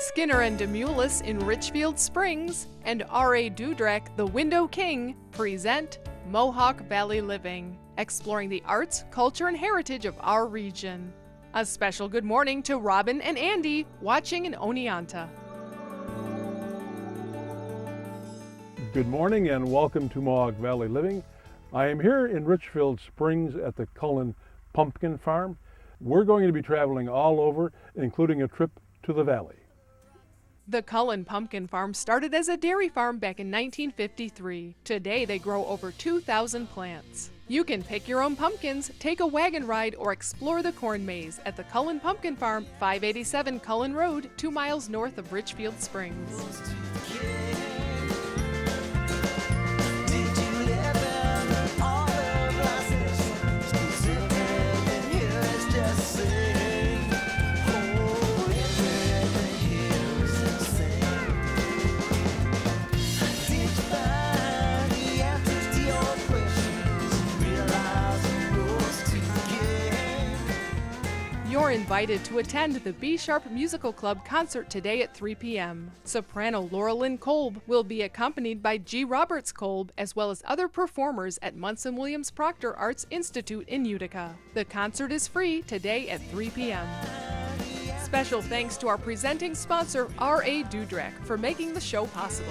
Skinner and Demoulas in Richfield Springs and R.A. Dudrak, the Window King, present Mohawk Valley Living, exploring the arts, culture, and heritage of our region. A special good morning to Robin and Andy watching in Oneonta. Good morning and welcome to Mohawk Valley Living. I am here in Richfield Springs at the Cullen Pumpkin Farm. We're going to be traveling all over, including a trip to the valley. The Cullen Pumpkin Farm started as a dairy farm back in 1953. Today they grow over 2,000 plants. You can pick your own pumpkins, take a wagon ride, or explore the corn maze at the Cullen Pumpkin Farm, 587 Cullen Road, 2 miles north of Richfield Springs. You're invited to attend the B Sharp Musical Club concert today at 3 p.m. Soprano Laura Lynn Kolb will be accompanied by G. Roberts Kolb, as well as other performers at Munson Williams Proctor Arts Institute in Utica. The concert is free today at 3 p.m. Special thanks to our presenting sponsor, R.A. Dudrak, for making the show possible.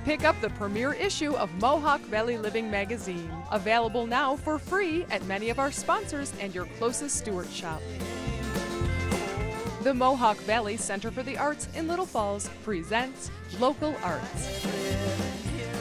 Pick up the premiere issue of Mohawk Valley Living magazine, available now for free at many of our sponsors and your closest Stewart shop. The Mohawk Valley Center for the Arts in Little Falls presents Local Arts.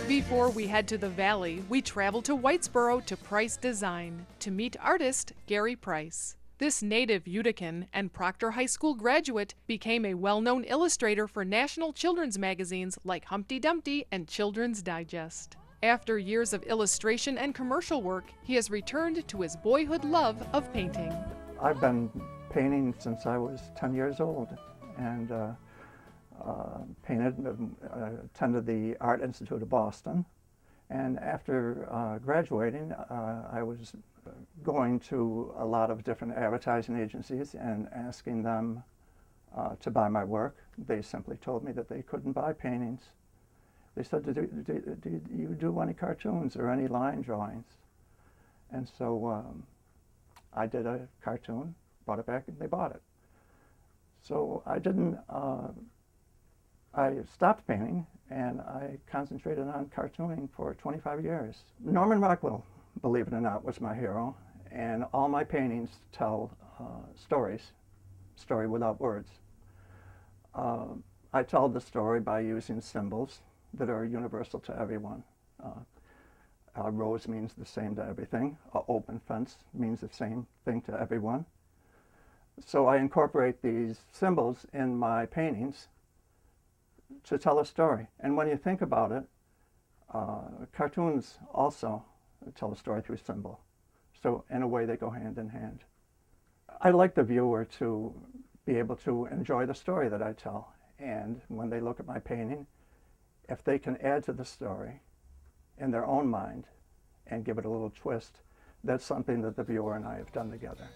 Before we head to the valley, we travel to Whitesboro to Price Design to meet artist Gary Price. This native Utican and Proctor High School graduate became a well-known illustrator for national children's magazines like Humpty Dumpty and Children's Digest. After years of illustration and commercial work, he has returned to his boyhood love of painting. I've been painting since I was 10 years old and attended the Art Institute of Boston. And after graduating, I was going to a lot of different advertising agencies and asking them to buy my work. They simply told me that they couldn't buy paintings. They said, do you do any cartoons or any line drawings? And so I did a cartoon, brought it back, and they bought it. So I stopped painting and I concentrated on cartooning for 25 years. Norman Rockwell, believe it or not, was my hero, and all my paintings tell stories, story without words. I tell the story by using symbols that are universal to everyone. A rose means the same to everything. An open fence means the same thing to everyone. So I incorporate these symbols in my paintings to tell a story. And when you think about it, cartoons also tell a story through symbol. So in a way they go hand in hand. I like the viewer to be able to enjoy the story that I tell. And when they look at my painting, if they can add to the story in their own mind and give it a little twist, that's something that the viewer and I have done together.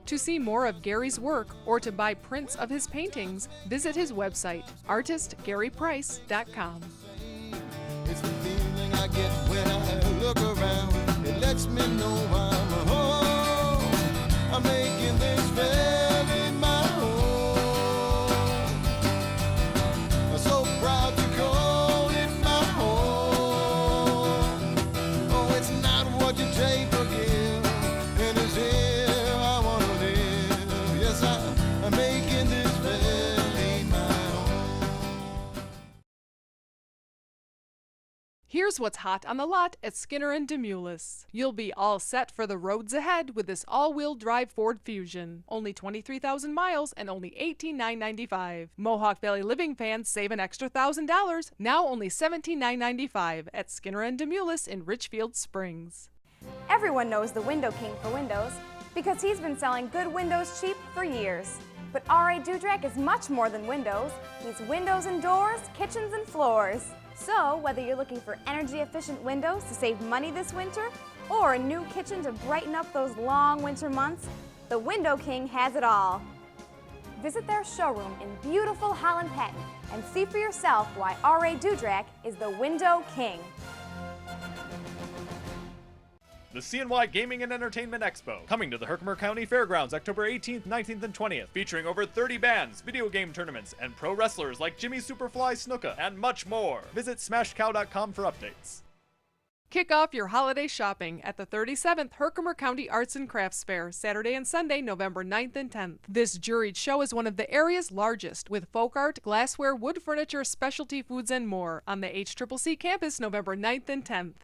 To see more of Gary's work or to buy prints of his paintings, visit his website, artistgaryprice.com. It's the feeling I get when I look around. It lets me know I'm home. I'm making this valley my home. I'm so proud to call it my home. Oh, it's not what you take for give, and it's here I want to live. Yes, I'm making this valley my home. Here's what's hot on the lot at Skinner and Demoulas. You'll be all set for the roads ahead with this all-wheel drive Ford Fusion. Only 23,000 miles and only $18,995. Mohawk Valley Living fans save an extra $1,000, now only $17,995 at Skinner and Demoulas in Richfield Springs. Everyone knows the Window King for windows because he's been selling good windows cheap for years. But R.A. Dudrak is much more than windows. He's windows and doors, kitchens and floors. So, whether you're looking for energy-efficient windows to save money this winter, or a new kitchen to brighten up those long winter months, the Window King has it all. Visit their showroom in beautiful Holland Patent and see for yourself why R.A. Dudrak is the Window King. The CNY Gaming and Entertainment Expo, coming to the Herkimer County Fairgrounds October 18th, 19th, and 20th, featuring over 30 bands, video game tournaments, and pro wrestlers like Jimmy Superfly Snuka, and much more. Visit smashcow.com for updates. Kick off your holiday shopping at the 37th Herkimer County Arts and Crafts Fair, Saturday and Sunday, November 9th and 10th. This juried show is one of the area's largest, with folk art, glassware, wood furniture, specialty foods, and more, on the HCCC campus, November 9th and 10th.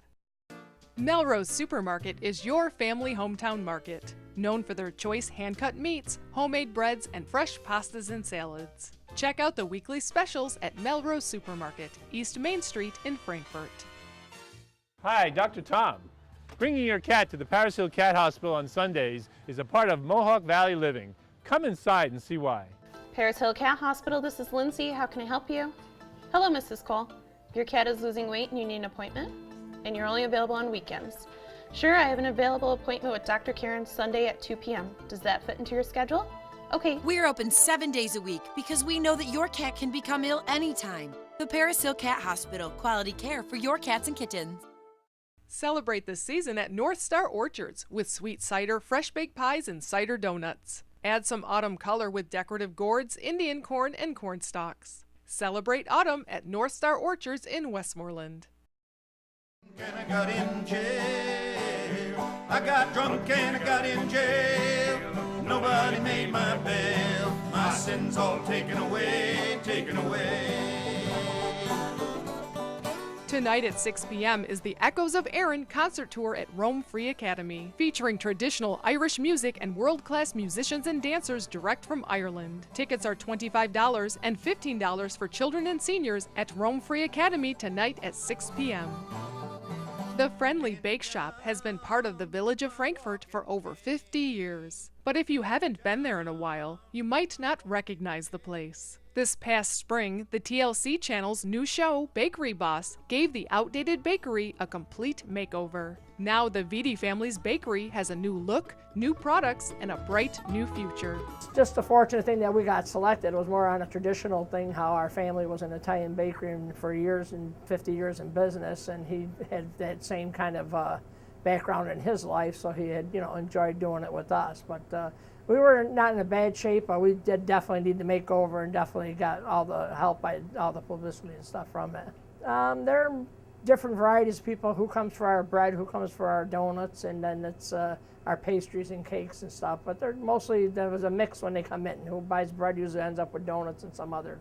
Melrose Supermarket is your family hometown market, known for their choice hand-cut meats, homemade breads, and fresh pastas and salads. Check out the weekly specials at Melrose Supermarket, East Main Street in Frankfort. Hi, Dr. Tom. Bringing your cat to the Paris Hill Cat Hospital on Sundays is a part of Mohawk Valley living. Come inside and see why. Paris Hill Cat Hospital, this is Lindsay. How can I help you? Hello, Mrs. Cole. Your cat is losing weight and you need an appointment? And you're only available on weekends. Sure, I have an available appointment with Dr. Karen Sunday at 2 p.m. Does that fit into your schedule? Okay. We're open 7 days a week because we know that your cat can become ill anytime. The Paris Hill Cat Hospital, quality care for your cats and kittens. Celebrate the season at North Star Orchards with sweet cider, fresh baked pies, and cider donuts. Add some autumn color with decorative gourds, Indian corn, and corn stalks. Celebrate autumn at North Star Orchards in Westmoreland. And I got in jail. I got drunk and I got in jail. Nobody made my bail. My sins all taken away, taken away. Tonight at 6 p.m. is the Echoes of Erin concert tour at Rome Free Academy, featuring traditional Irish music and world-class musicians and dancers direct from Ireland. Tickets are $25 and $15 for children and seniors at Rome Free Academy tonight at 6 p.m. The Friendly Bake Shop has been part of the village of Frankfort for over 50 years. But if you haven't been there in a while, you might not recognize the place. This past spring, the TLC channel's new show, Bakery Boss, gave the outdated bakery a complete makeover. Now the Vitti family's bakery has a new look, new products, and a bright new future. It's just a fortunate thing that we got selected. It was more on a traditional thing, how our family was an Italian bakery for years and 50 years in business, and he had that same kind of background in his life, so he had, enjoyed doing it with us. But we were not in a bad shape, but we did definitely need to make over and definitely got all the help by all the publicity and stuff from it. There are different varieties of people who comes for our bread, who comes for our donuts, and then it's our pastries and cakes and stuff. But they're mostly, there was a mix when they come in. Who buys bread usually ends up with donuts and some other,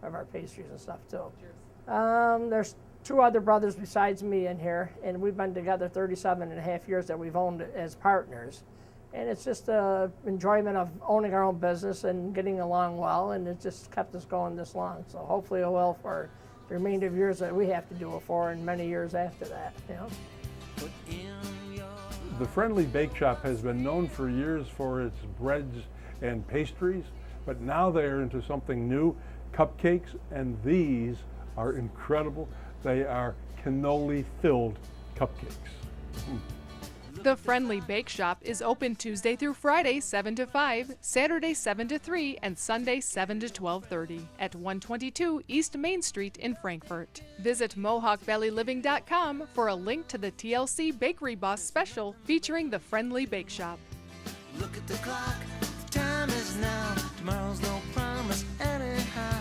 of our pastries and stuff too. There's 2 other brothers besides me in here, and we've been together 37 and a half years that we've owned it as partners. And it's just the enjoyment of owning our own business and getting along well, and it just kept us going this long. So hopefully it will for the remainder of years that we have to do it for, and many years after that, The Friendly Bake Shop has been known for years for its breads and pastries, but now they're into something new, cupcakes, and these are incredible. They are cannoli-filled cupcakes. The Friendly Bake Shop is open Tuesday through Friday 7 to 5, Saturday 7 to 3, and Sunday 7 to 12:30 at 122 East Main Street in Frankfort. Visit MohawkValleyLiving.com for a link to the TLC Bakery Boss special featuring the Friendly Bake Shop. Look at the clock, the time is now. Tomorrow's no promise anyhow.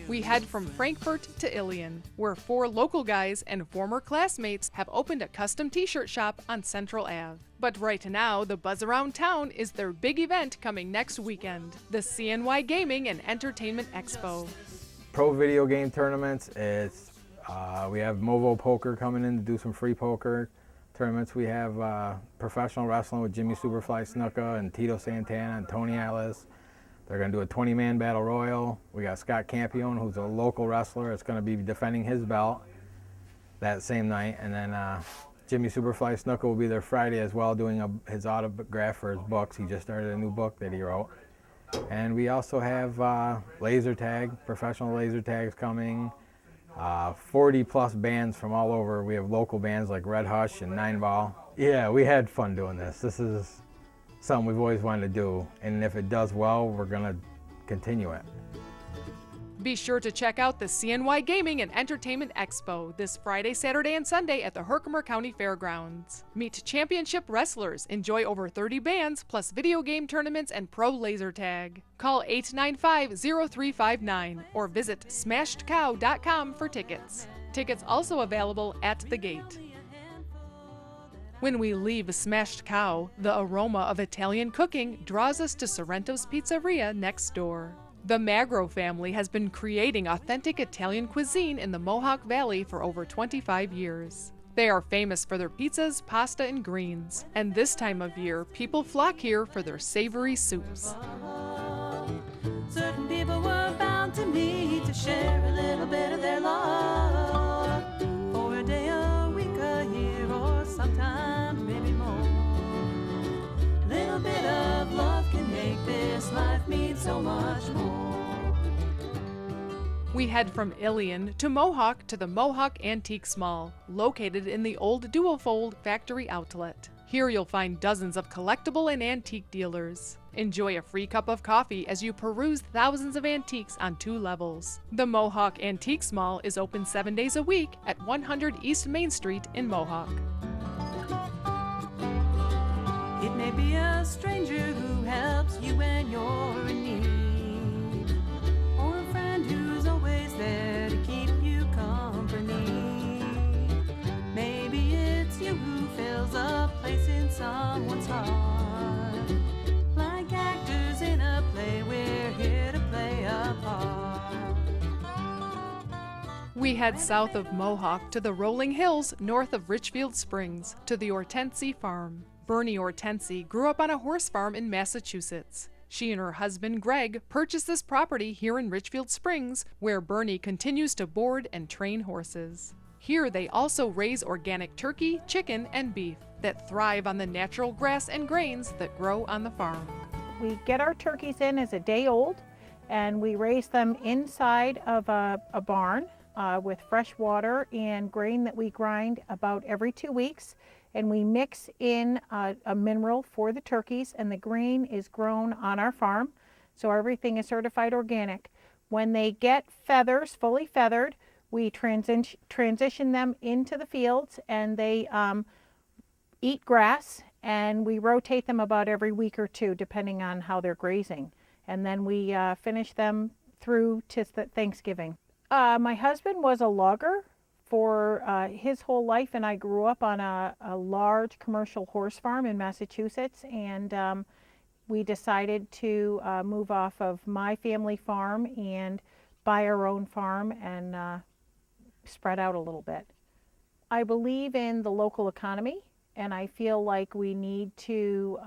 We head from Frankfort to Ilion, where 4 local guys and former classmates have opened a custom t-shirt shop on Central Ave. But right now, the buzz around town is their big event coming next weekend, the CNY Gaming and Entertainment Expo. Pro video game tournaments, we have Movo Poker coming in to do some free poker tournaments. We have professional wrestling with Jimmy Superfly Snuka and Tito Santana and Tony Atlas. They're going to do a 20-man battle royal. We got Scott Campione, who's a local wrestler. It's going to be defending his belt that same night. And then Jimmy Superfly Snuka will be there Friday as well, doing his autograph for his books. He just started a new book that he wrote. And we also have laser tag, professional laser tags coming. 40-plus bands from all over. We have local bands like Red Hush and Nine Ball. Yeah, we had fun doing this. This is something we've always wanted to do, and if it does well, we're going to continue it. Be sure to check out the CNY Gaming and Entertainment Expo this Friday, Saturday, and Sunday at the Herkimer County Fairgrounds. Meet championship wrestlers, enjoy over 30 bands, plus video game tournaments and pro laser tag. Call 895-0359 or visit smashedcow.com for tickets. Tickets also available at the gate. When we leave Smashed Cow, the aroma of Italian cooking draws us to Sorrento's Pizzeria next door. The Magro family has been creating authentic Italian cuisine in the Mohawk Valley for over 25 years. They are famous for their pizzas, pasta, and greens, and this time of year, people flock here for their savory soups. Certain people were bound to meet to share a little bit of their love for a day, a week, a year, or sometimes maybe more. A little bit of love can make this life mean so much more. We head from Ilion to Mohawk to the Mohawk Antiques Mall, located in the old Duofold factory outlet. Here you'll find dozens of collectible and antique dealers. Enjoy a free cup of coffee as you peruse thousands of antiques on 2 levels. The Mohawk Antiques Mall is open 7 days a week at 100 East Main Street in Mohawk. It may be a stranger who helps you when you're in need, or a friend who's always there to keep you company. Maybe it's you who fills a place in someone's heart. Like actors in a play, we're here to play a part. We head south of Mohawk to the rolling hills north of Richfield Springs to the Hortense Farm. Bernie Hortense grew up on a horse farm in Massachusetts. She and her husband, Greg, purchased this property here in Richfield Springs, where Bernie continues to board and train horses. Here they also raise organic turkey, chicken, and beef that thrive on the natural grass and grains that grow on the farm. We get our turkeys in as a day old, and we raise them inside of a barn with fresh water and grain that we grind about every 2 weeks. And we mix in a mineral for the turkeys, and the grain is grown on our farm, so everything is certified organic. When they get feathers, fully feathered, we transition them into the fields, and they eat grass, and we rotate them about every week or 2 depending on how they're grazing. And then we finish them through to Thanksgiving. My husband was a logger for his whole life, and I grew up on a large commercial horse farm in Massachusetts, and we decided to move off of my family farm and buy our own farm and spread out a little bit. I believe in the local economy, and I feel like we need to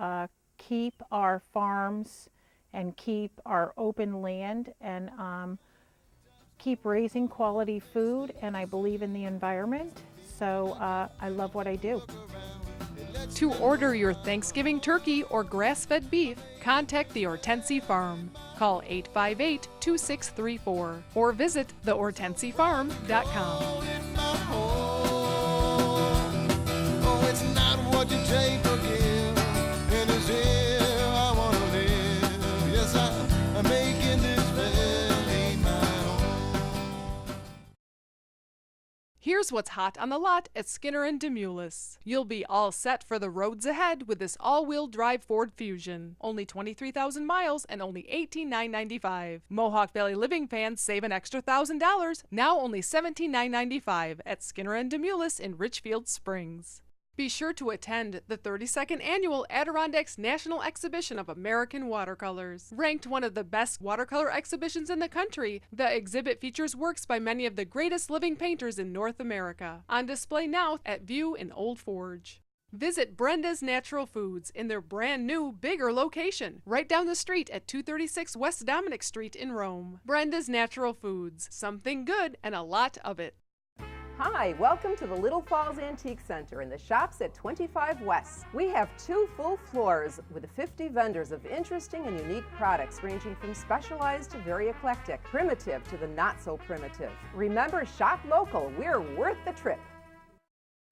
keep our farms and keep our open land and keep raising quality food, and I believe in the environment, so I love what I do. To order your Thanksgiving turkey or grass-fed beef, contact the Hortense Farm. Call 858-2634 or visit thehortensefarm.com. Oh, it's not what you take or give, and it's here I want to live. Yes, I'm making this valley my home. Here's what's hot on the lot at Skinner and Demoulas. You'll be all set for the roads ahead with this all-wheel drive Ford Fusion. Only 23,000 miles and only $18,995. Mohawk Valley Living fans save an extra $1,000, now only $17,995 at Skinner and Demoulas in Richfield Springs. Be sure to attend the 32nd Annual Adirondacks National Exhibition of American Watercolors. Ranked one of the best watercolor exhibitions in the country, the exhibit features works by many of the greatest living painters in North America. On display now at View in Old Forge. Visit Brenda's Natural Foods in their brand new, bigger location, right down the street at 236 West Dominic Street in Rome. Brenda's Natural Foods, something good and a lot of it. Hi, welcome to the Little Falls Antique Center in the shops at 25 West. We have 2 full floors with 50 vendors of interesting and unique products ranging from specialized to very eclectic, primitive to the not so primitive. Remember, shop local, we're worth the trip.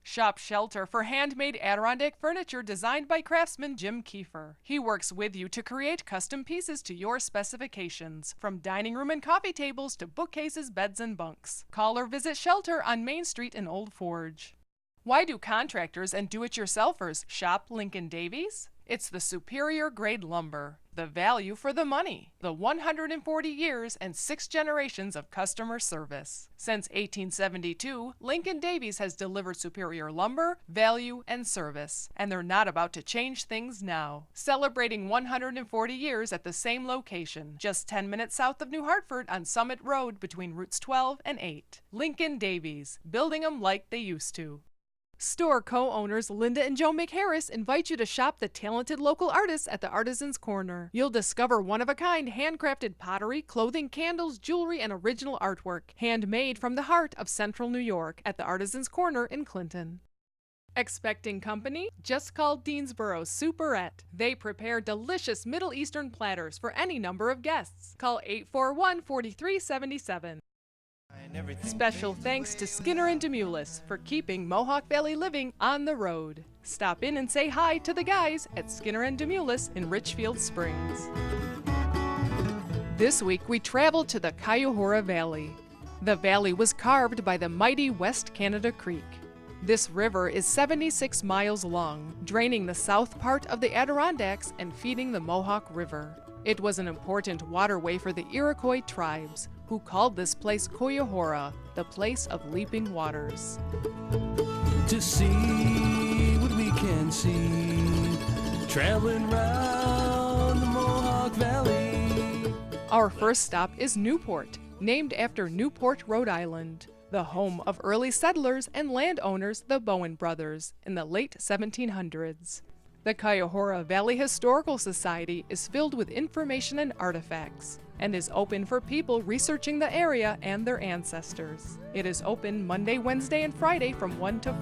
Shop Shelter for handmade Adirondack furniture designed by craftsman Jim Kiefer. He works with you to create custom pieces to your specifications, from dining room and coffee tables to bookcases, beds, and bunks. Call or visit Shelter on Main Street in Old Forge. Why do contractors and do-it-yourselfers shop Lincoln Davies? It's the superior grade lumber, the value for the money, the 140 years and 6 generations of customer service. Since 1872, Lincoln Davies has delivered superior lumber, value, and service, and they're not about to change things now. Celebrating 140 years at the same location, just 10 minutes south of New Hartford on Summit Road between routes 12 and 8. Lincoln Davies, building them like they used to. Store co-owners Linda and Joe McHarris invite you to shop the talented local artists at the Artisans Corner. You'll discover one-of-a-kind handcrafted pottery, clothing, candles, jewelry, and original artwork, handmade from the heart of Central New York at the Artisans Corner in Clinton. Expecting company? Just call Deansboro Superette. They prepare delicious Middle Eastern platters for any number of guests. Call 841-4377. Special thanks to Skinner and Demoulas for keeping Mohawk Valley Living on the road. Stop in and say hi to the guys at Skinner and Demoulas in Richfield Springs. This week we traveled to the Cuyahoga Valley. The valley was carved by the mighty West Canada Creek. This river is 76 miles long, draining the south part of the Adirondacks and feeding the Mohawk River. It was an important waterway for the Iroquois tribes, who called this place Cuyahoga, the place of leaping waters. To see what we can see, traveling round the Mohawk Valley. Our first stop is Newport, named after Newport, Rhode Island, the home of early settlers and landowners, the Bowen brothers, in the late 1700s. The Cuyahoga Valley Historical Society is filled with information and artifacts, and is open for people researching the area and their ancestors. It is open Monday, Wednesday, and Friday from 1 to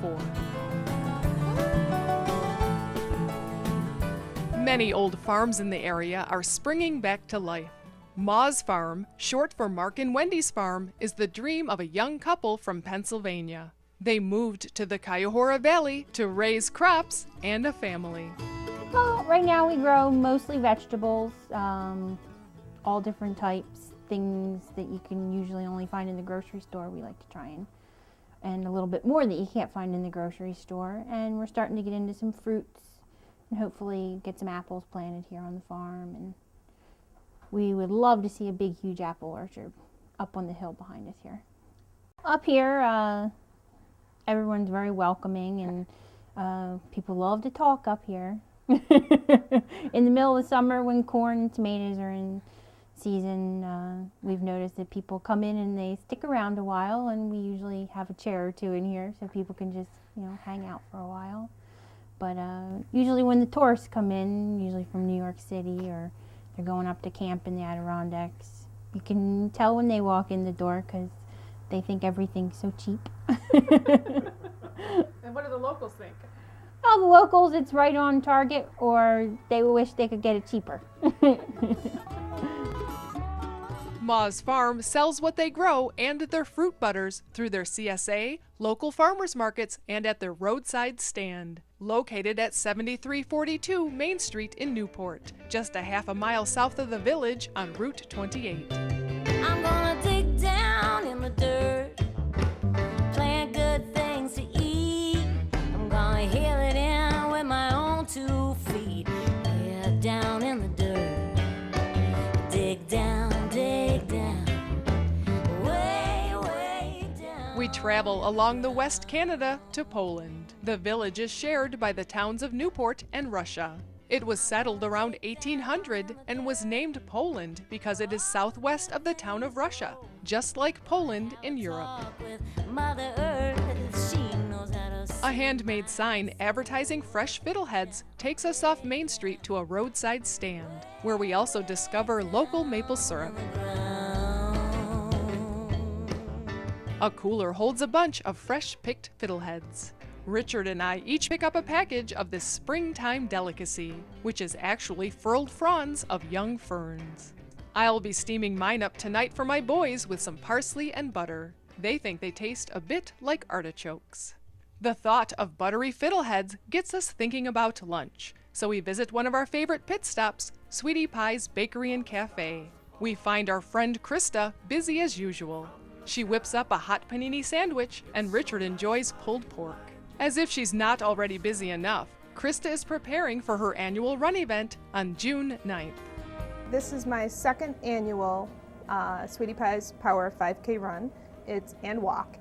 4. Many old farms in the area are springing back to life. Ma's Farm, short for Mark and Wendy's farm, is the dream of a young couple from Pennsylvania. They moved to the Cuyahoga Valley to raise crops and a family. Well, right now we grow mostly vegetables, all different types, things that you can usually only find in the grocery store. We like to try and a little bit more that you can't find in the grocery store. And we're starting to get into some fruits and hopefully get some apples planted here on the farm. And we would love to see a big, huge apple orchard up on the hill behind us here. Up here, everyone's very welcoming, and people love to talk up here. In the middle of the summer when corn and tomatoes are in season, we've noticed that people come in and they stick around a while, and we usually have a chair or two in here so people can just, hang out for a while. But usually when the tourists come in, usually from New York City or they're going up to camp in the Adirondacks, you can tell when they walk in the door because they think everything's so cheap. And what do the locals think? Oh, the locals, it's right on target, or they wish they could get it cheaper. Ma's Farm sells what they grow and their fruit butters through their CSA, local farmers markets, and at their roadside stand. Located at 7342 Main Street in Newport, just a half a mile south of the village on Route 28. I'm gonna dig down in the dirt, plant good things to eat. I'm gonna heal it in with my own 2 feet. Yeah, down in the dirt, dig down, way down. We travel along the West Canada to Poland. The village is shared by the towns of Newport and Russia. It was settled around 1800 and was named Poland because it is southwest of the town of Russia, just like Poland in Europe. A handmade sign advertising fresh fiddleheads takes us off Main Street to a roadside stand, where we also discover local maple syrup. A cooler holds a bunch of fresh-picked fiddleheads. Richard and I each pick up a package of this springtime delicacy, which is actually furled fronds of young ferns. I'll be steaming mine up tonight for my boys with some parsley and butter. They think they taste a bit like artichokes. The thought of buttery fiddleheads gets us thinking about lunch, so we visit one of our favorite pit stops, Sweetie Pie's Bakery and Cafe. We find our friend Krista busy as usual. She whips up a hot panini sandwich, and Richard enjoys pulled pork. As if she's not already busy enough, Krista is preparing for her annual run event on June 9th. This is my second annual Sweetie Pie's Power 5K run and walk.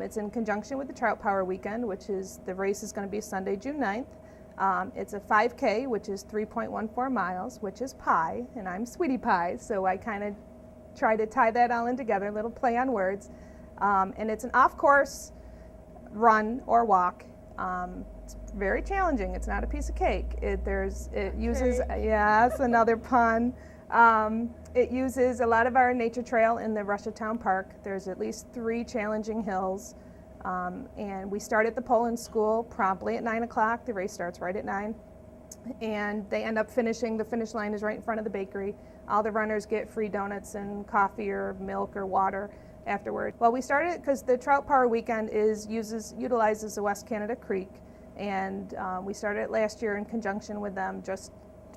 It's in conjunction with the Trout Power Weekend, which is, the race is going to be Sunday, June 9th. It's a 5K, which is 3.14 miles, which is pie, and I'm Sweetie Pie, so I kind of try to tie that all in together, a little play on words. And it's an off-course run or walk. It's very challenging. It's not a piece of cake. It uses, yes, another pun. It uses a lot of our nature trail in the Russiatown Park. There's at least 3 challenging hills. And we start at the Poland School promptly at 9 o'clock. The race starts right at 9. And they end up finishing, the finish line is right in front of the bakery. All the runners get free donuts and coffee or milk or water afterward. Well, we started because the Trout Power Weekend utilizes the West Canada Creek. And we started it last year in conjunction with them just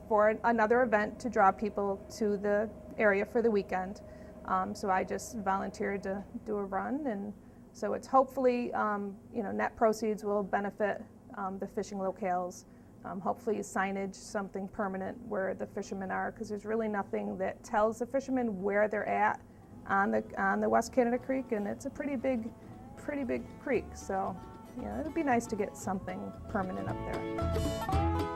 for another event to draw people to the area for the weekend. So I just volunteered to do a run, and so it's hopefully, net proceeds will benefit the fishing locales. Hopefully signage, something permanent where the fishermen are, because there's really nothing that tells the fishermen where they're at on the West Canada Creek, and it's a pretty big creek. So, it'd be nice to get something permanent up there.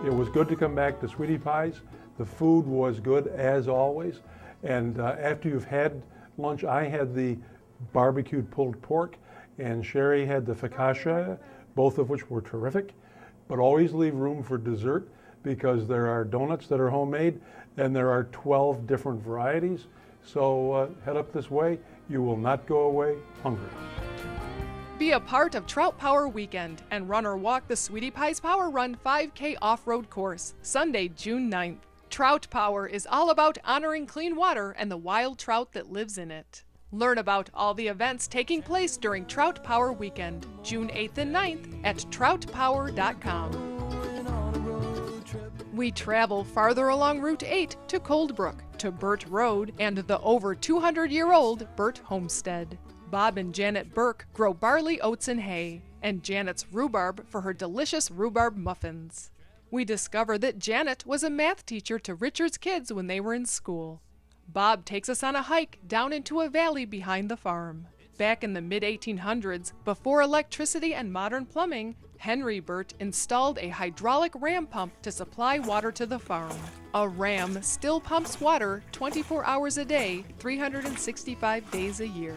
It was good to come back to Sweetie Pie's. The food was good as always. And after you've had lunch, I had the barbecued pulled pork, and Sherry had the focaccia, both of which were terrific. But always leave room for dessert, because there are donuts that are homemade, and there are 12 different varieties. So head up this way. You will not go away hungry. Be a part of Trout Power Weekend and run or walk the Sweetie Pie's Power Run 5K off-road course, Sunday, June 9th. Trout Power is all about honoring clean water and the wild trout that lives in it. Learn about all the events taking place during Trout Power Weekend, June 8th and 9th at troutpower.com. We travel farther along Route 8 to Coldbrook, to Burt Road, and the over 200-year-old Burt Homestead. Bob and Janet Burke grow barley, oats, and hay, and Janet's rhubarb for her delicious rhubarb muffins. We discover that Janet was a math teacher to Richard's kids when they were in school. Bob takes us on a hike down into a valley behind the farm. Back in the mid-1800s, before electricity and modern plumbing, Henry Burt installed a hydraulic ram pump to supply water to the farm. A ram still pumps water 24 hours a day, 365 days a year.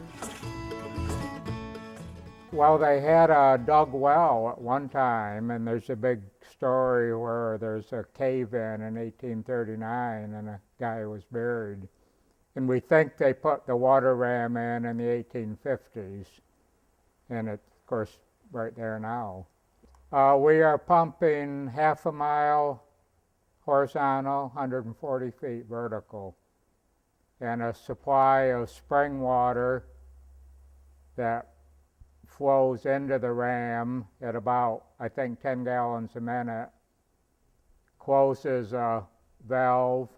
Well, they had a dug well at one time, and there's a big story where there's a cave-in 1839, and a guy was buried. And we think they put the water ram in the 1850s, and it's, of course, right there now. We are pumping half a mile horizontal, 140 feet vertical, and a supply of spring water that flows into the ram at about, I think, 10 gallons a minute, closes a valve,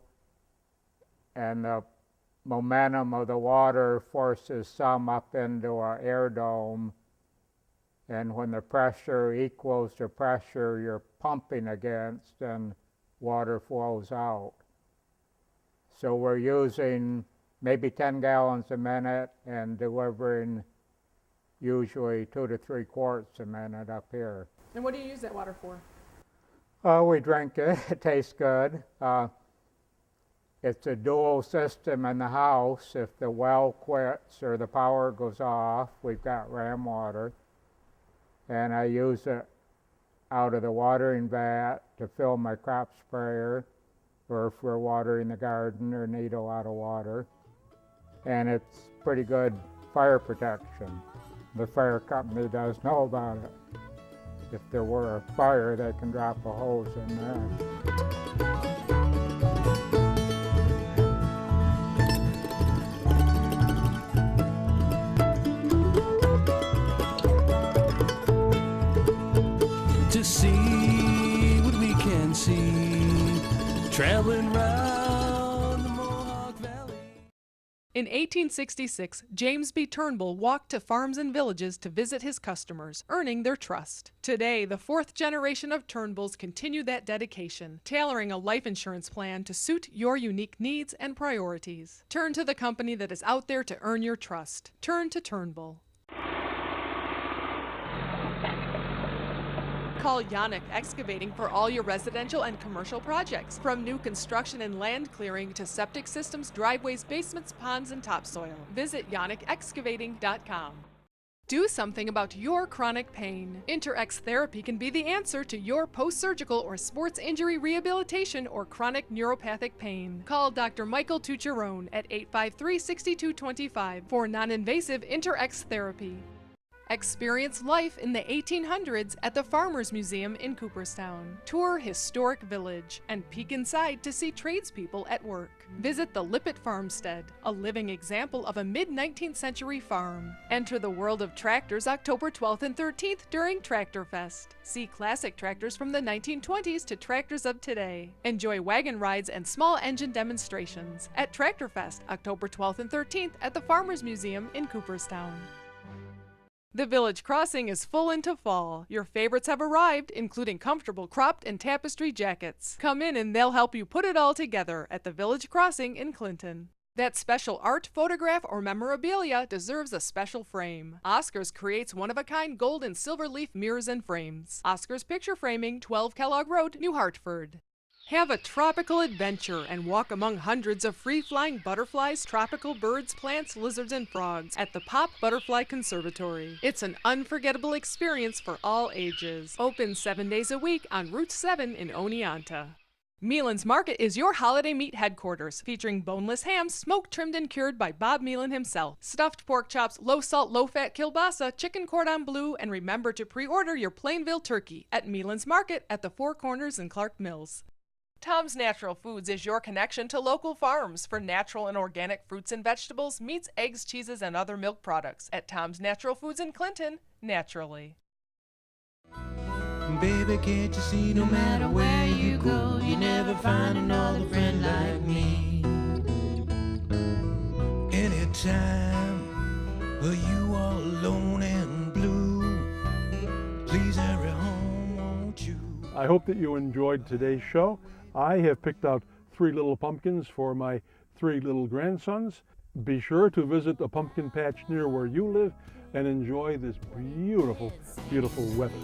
and the momentum of the water forces some up into an air dome, and when the pressure equals the pressure you're pumping against, then water flows out. So we're using maybe 10 gallons a minute and delivering usually 2 to 3 quarts a minute up here. And what do you use that water for? We drink it. It tastes good. It's a dual system in the house. If the well quits or the power goes off, we've got ram water. And I use it out of the watering vat to fill my crop sprayer, or if we're watering the garden or need a lot of water. And it's pretty good fire protection. The fire company does know about it. If there were a fire, they can drop a hose in there. traveling round the Mohawk Valley. In 1866, James B. Turnbull walked to farms and villages to visit his customers, earning their trust. Today, the fourth generation of Turnbulls continue that dedication, tailoring a life insurance plan to suit your unique needs and priorities. Turn to the company that is out there to earn your trust. Turn to Turnbull. Call Yannick Excavating for all your residential and commercial projects, from new construction and land clearing to septic systems, driveways, basements, ponds, and topsoil. Visit yannickexcavating.com. Do something about your chronic pain. InterX Therapy can be the answer to your post-surgical or sports injury rehabilitation or chronic neuropathic pain. Call Dr. Michael Tucherone at 853-6225 for non-invasive InterX Therapy. Experience life in the 1800s at the Farmers Museum in Cooperstown. Tour Historic Village and peek inside to see tradespeople at work. Visit the Lippett Farmstead, a living example of a mid-19th century farm. Enter the world of tractors October 12th and 13th during Tractor Fest. See classic tractors from the 1920s to tractors of today. Enjoy wagon rides and small engine demonstrations at Tractor Fest October 12th and 13th at the Farmers Museum in Cooperstown. The Village Crossing is full into fall. Your favorites have arrived, including comfortable cropped and tapestry jackets. Come in and they'll help you put it all together at the Village Crossing in Clinton. That special art, photograph, or memorabilia deserves a special frame. Oscars creates one-of-a-kind gold and silver leaf mirrors and frames. Oscars Picture Framing, 12 Kellogg Road, New Hartford. Have a tropical adventure and walk among hundreds of free-flying butterflies, tropical birds, plants, lizards, and frogs at the Pop Butterfly Conservatory. It's an unforgettable experience for all ages. Open 7 days a week on Route 7 in Oneonta. Meelan's Market is your holiday meat headquarters, featuring boneless hams, smoked, trimmed, and cured by Bob Meelan himself, stuffed pork chops, low-salt, low-fat kielbasa, chicken cordon bleu, and remember to pre-order your Plainville turkey at Meelan's Market at the Four Corners in Clark Mills. Tom's Natural Foods is your connection to local farms for natural and organic fruits and vegetables, meats, eggs, cheeses, and other milk products at Tom's Natural Foods in Clinton, naturally. Baby, can't you see no matter where you go, you never find another friend like me. Anytime you are alone and blue, please hurry home, won't you? I hope that you enjoyed today's show. I have picked out 3 little pumpkins for my 3 little grandsons. Be sure to visit a pumpkin patch near where you live and enjoy this beautiful, beautiful weather.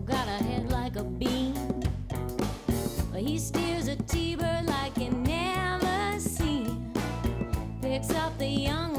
Got a head like a beam. He steers a T-bird like you never seen. Picks up the young